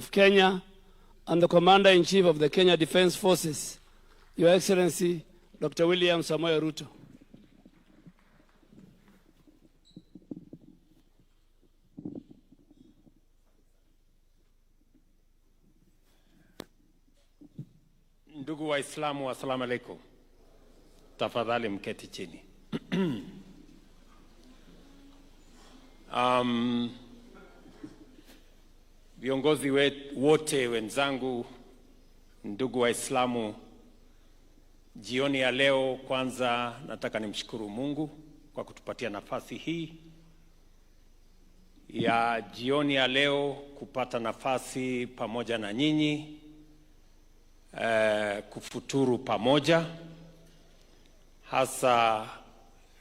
of Kenya and the Commander-in-Chief of the Kenya Defence Forces, Your Excellency, Dr. William Samoei Ruto. Ndugu Waislamu, assalamu alaikum. Tafadhali mketi chini. Viongozi wote wenzangu, ndugu Waislamu, jioni ya leo kwanza nataka nimshukuru Mungu kwa kutupatia nafasi hii ya jioni ya leo kupata nafasi pamoja na nyinyi kufuturu pamoja, hasa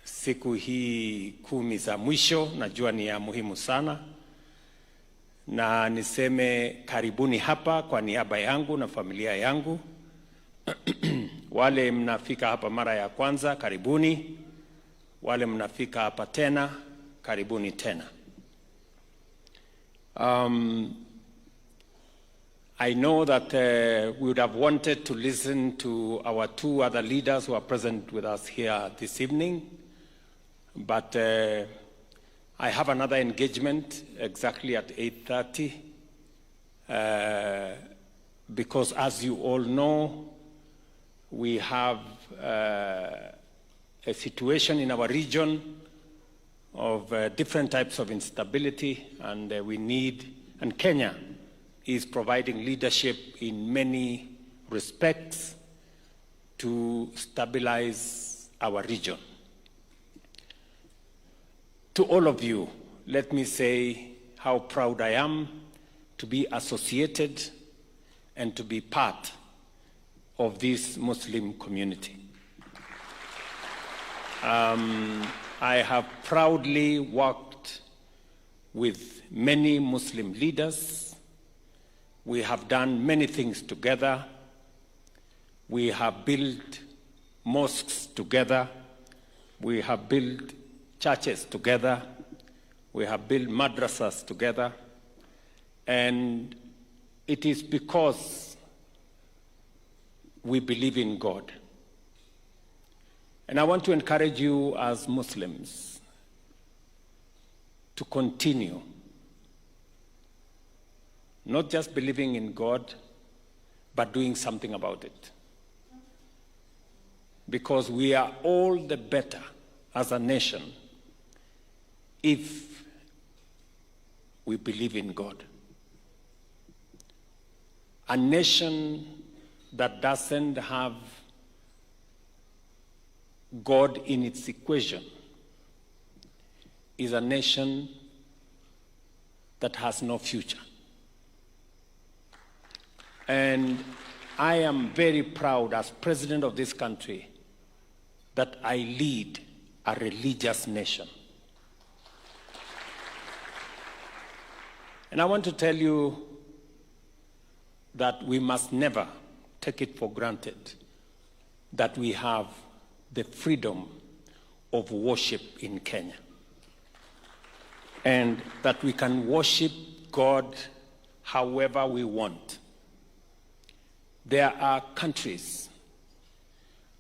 siku hii 10 za mwisho. Najua ni ya muhimu sana, na niseme karibuni hapa kwa niaba yangu na familia yangu. Wale mnafika hapa mara ya kwanza, karibuni. Wale mnafika hapa tena, karibuni tena. I know that we would have wanted to listen to our 2 other leaders who are present with us here this evening, but I have another engagement exactly at 8:30, because as you all know, we have a situation in our region of different types of instability, and and Kenya is providing leadership in many respects to stabilize our region. To all of you, let me say how proud I am to be associated and to be part of this Muslim community. I have proudly worked with many Muslim leaders. We have done many things together. We have built mosques together. We have built churches together. We have built madrasas together. And it is because we believe in God. And I want to encourage you as Muslims to continue not just believing in God, but doing something about it. Because we are all the better as a nation if we believe in God. A nation that doesn't have God in its equation is a nation that has no future. And I am very proud as president of this country that I lead a religious nation. And I want to tell you that we must never take it for granted that we have the freedom of worship in Kenya, and that we can worship God however we want. There are countries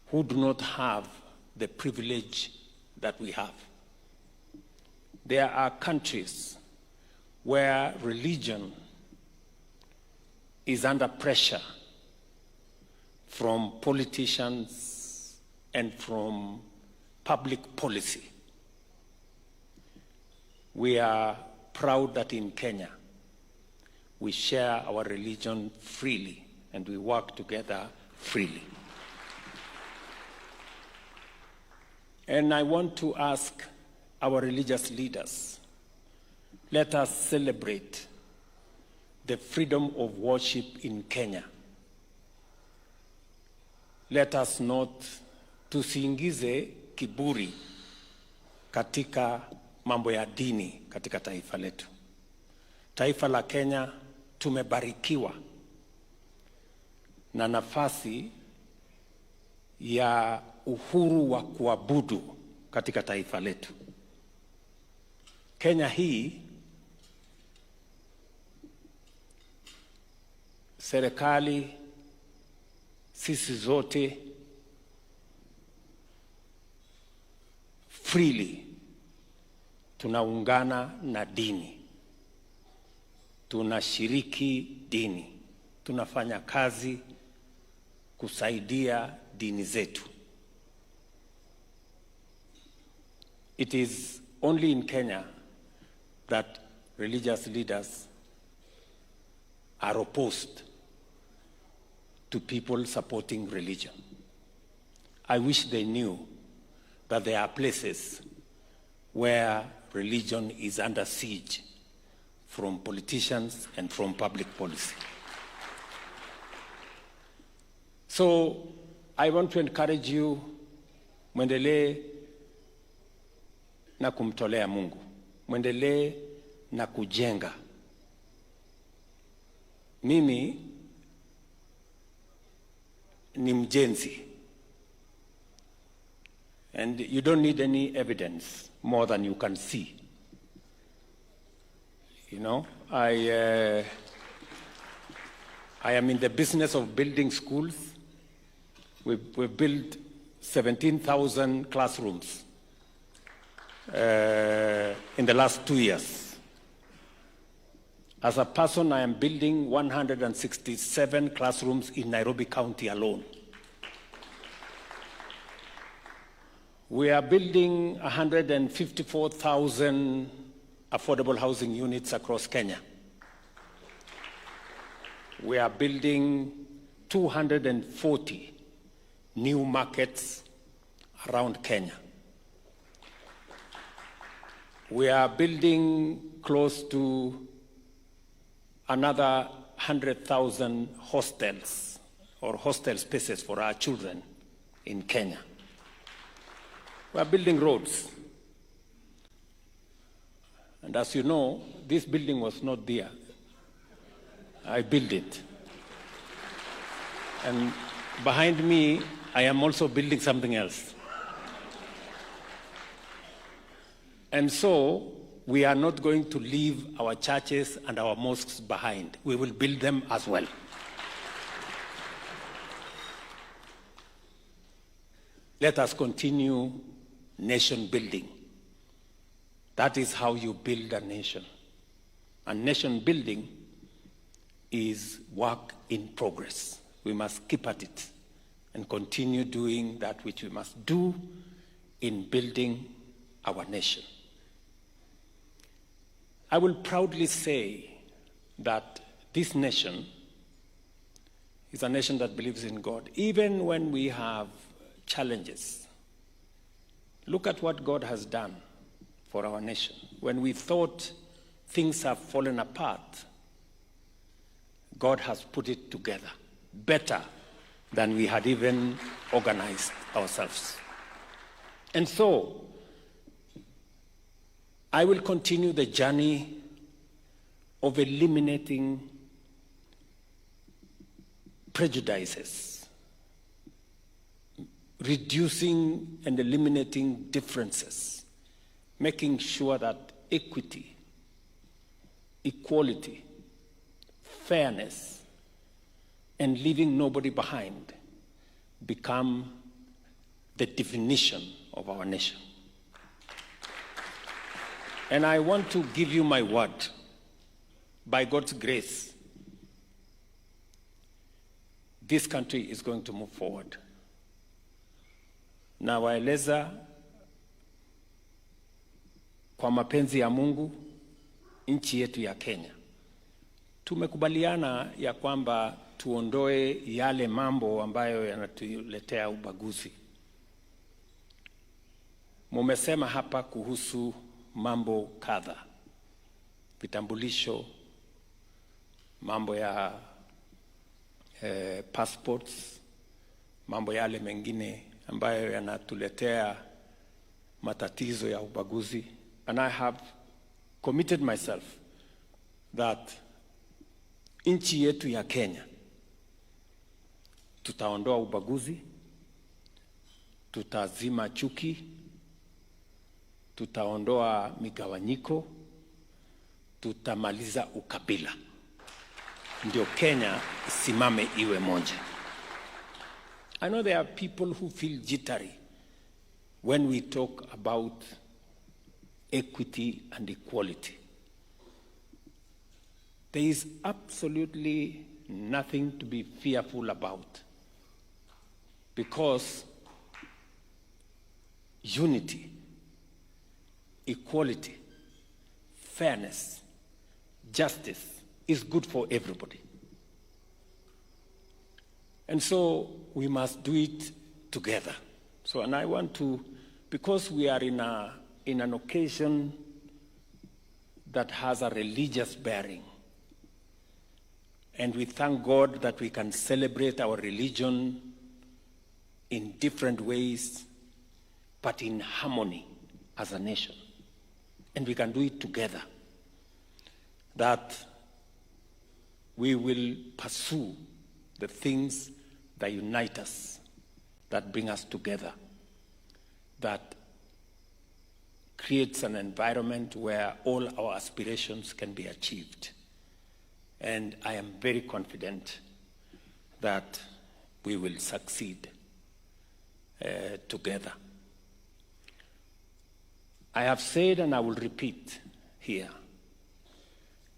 who do not have the privilege that we have. There are countries where religion is under pressure from politicians and from public policy. We are proud that in Kenya we share our religion freely and we work together freely. And I want to ask our religious leaders, let us celebrate the freedom of worship in Kenya. Let us not tusiingize kiburi katika mambo ya dini katika taifa letu. Taifa la Kenya tumebarikiwa na nafasi ya uhuru wa kuabudu katika taifa letu. Kenya hii serikali, sisi zote freely tunaungana na dini, tunashiriki dini, tunafanya kazi kusaidia dini zetu. It is only in Kenya that religious leaders are opposed to people supporting religion. I wish they knew that there are places where religion is under siege from politicians and from public policy. So I want to encourage you, mwendelee na kumtolea Mungu, mwendelee na kujenga. Mimi ni mjenzi, and you don't need any evidence more than you can see. You know, I am in the business of building schools. We've built 17,000 classrooms in the last 2 years. As a person, I am building 167 classrooms in Nairobi County alone. We are building 154,000 affordable housing units across Kenya. We are building 240 new markets around Kenya. We are building close to another 100,000 hostels or hostel spaces for our children in Kenya. We are building roads. And as you know, this building was not there. I built it. And behind me, I am also building something else. And so, we are not going to leave our churches and our mosques behind. We will build them as well. Let us continue nation building. That is how you build a nation. And nation building is work in progress. We must keep at it and continue doing that which we must do in building our nation. I will proudly say that this nation is a nation that believes in God, even when we have challenges. Look at what God has done for our nation. When we thought things have fallen apart, God has put it together better than we had even organized ourselves. And so, I will continue the journey of eliminating prejudices, reducing and eliminating differences, making sure that equity, equality, fairness, and leaving nobody behind become the definition of our nation. And I want to give you my word, by God's grace, this country is going to move forward. Na waeleza kwa mapenzi ya Mungu nchi yetu ya Kenya. Tumekubaliana ya kwamba tuondoe yale mambo ambayo yanatuletea ubaguzi. Mumesema hapa kuhusu mambo kadha, vitambulisho, mambo ya passports, mambo yale mengine ambayo yanatuletea matatizo ya ubaguzi. And I have committed myself that nchi yetu ya Kenya tutaondoa ubaguzi, tutazima chuki, tutaondoa migawanyiko, tutamaliza ukabila. ndio Kenya isimame iwe moja. I know there are people who feel jittery when we talk about equity and equality. There is absolutely nothing to be fearful about, because unity, equality, fairness, justice is good for everybody. And so we must do it together. So, and I want to, because we are in an occasion that has a religious bearing, and we thank God that we can celebrate our religion in different ways, but in harmony as a nation. And we can do it together. That we will pursue the things that unite us, that bring us together, that creates an environment where all our aspirations can be achieved. And I am very confident that we will succeed together. I have said, and I will repeat here,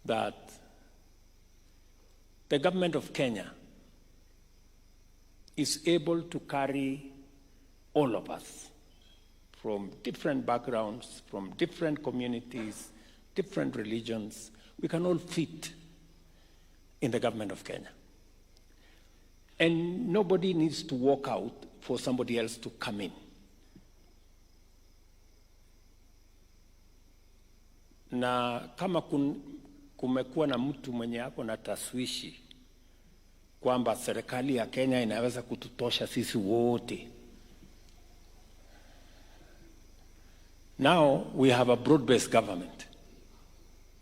that the government of Kenya is able to carry all of us from different backgrounds, from different communities, different religions. We can all fit in the government of Kenya. And nobody needs to walk out for somebody else to come in. Na kama kumekuwa na mtu mwenye hapo na taswishi kwamba serikali ya Kenya inaweza kututosha sisi wote. Now we have a broad-based government.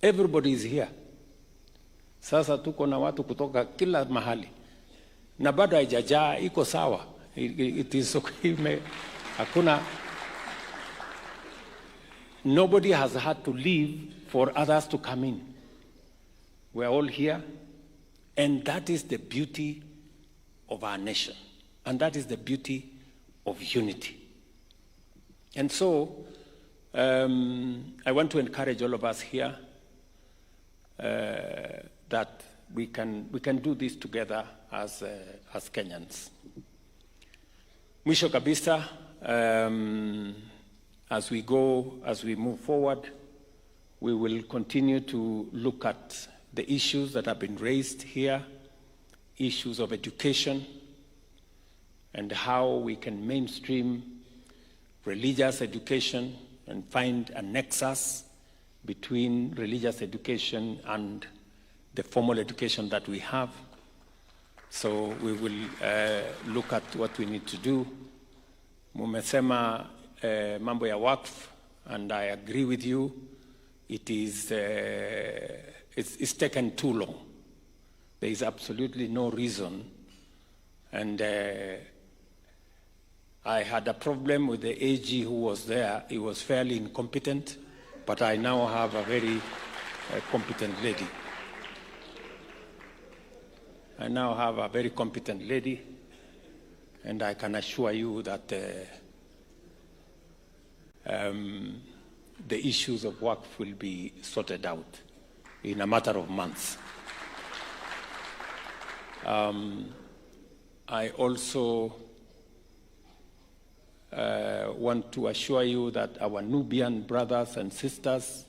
Everybody is here. Sasa tuko na watu kutoka kila mahali. Na bado haijajaa, iko sawa. It is okay. Hakuna. Nobody has had to leave for others to come in. We are all here, and that is the beauty of our nation, and that is the beauty of unity. And so, I want to encourage all of us here that we can do this together as Kenyans. Mwisho kabisa, as we move forward, we will continue to look at the issues that have been raised here, issues of education, and how we can mainstream religious education and find a nexus between religious education and the formal education that we have. So we will look at what we need to do. Mumesema mambo ya Waqf, and I agree with you. It is it's taken too long. There is absolutely no reason, and I had a problem with the AG who was there. He was fairly incompetent, but I now have a very competent lady. I now have a very competent lady, and I can assure you that the issues of Waqf will be sorted out in a matter of months. I also want to assure you that our Nubian brothers and sisters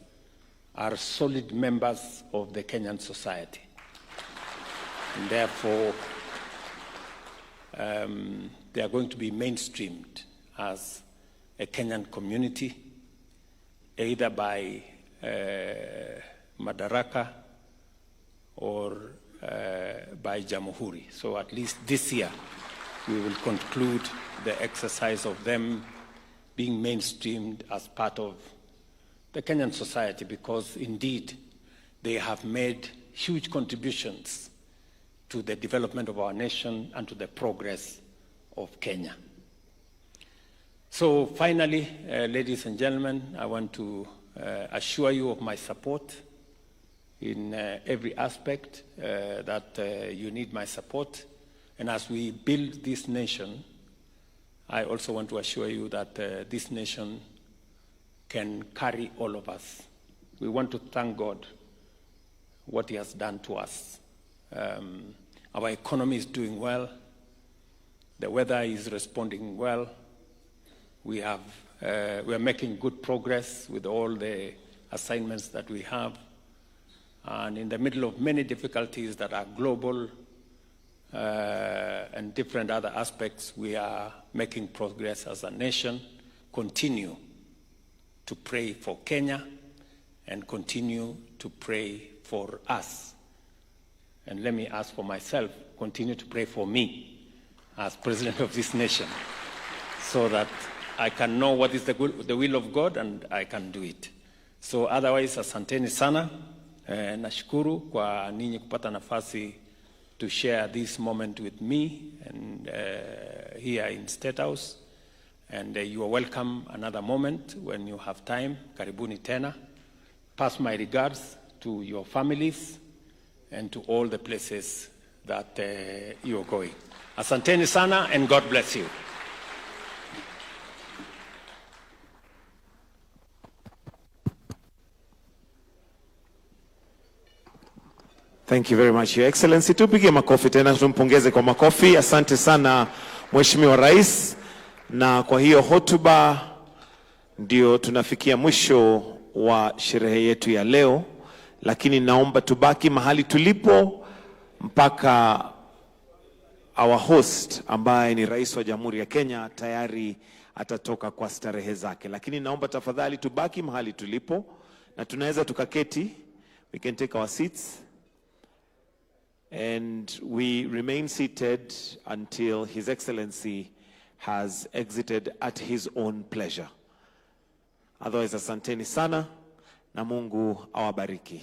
are solid members of the Kenyan society. And therefore, they are going to be mainstreamed as a Kenyan community, either by Madaraka or by Jamhuri. So at least this year, we will conclude the exercise of them being mainstreamed as part of the Kenyan society, because indeed they have made huge contributions to the development of our nation and to the progress of Kenya. So finally, ladies and gentlemen, I want to assure you of my support in every aspect that you need my support. And as we build this nation, I also want to assure you that this nation can carry all of us. We want to thank God what He has done to us. Our economy is doing well. The weather is responding well. We are making good progress with all the assignments that we have. And in the middle of many difficulties that are global and different other aspects, we are making progress as a nation. Continue to pray for Kenya and continue to pray for us. And let me ask for myself, continue to pray for me as president of this nation so that I can know what is the will of God and I can do it. So otherwise, asanteni sana. Nashukuru kwa ninyi kupata nafasi to share this moment with me and here in State House. And you are welcome another moment when you have time. Karibuni tena. Pass my regards to your families and to all the places that you are going. Asanteni sana and God bless you. Thank you very much, Your Excellency. Tupige makofi tena, tumpongeze kwa makofi. Asante sana Mheshimiwa Rais. Na kwa hiyo hotuba ndio tunafikia mwisho wa sherehe yetu ya leo, lakini naomba tubaki mahali tulipo mpaka our host ambaye ni Rais wa Jamhuri ya Kenya tayari atatoka kwa starehe zake. Lakini naomba tafadhali tubaki mahali tulipo na tunaweza tukaketi. We can take our seats. And we remain seated until His Excellency has exited at his own pleasure. Otherwise, asanteni sana na Mungu awabariki.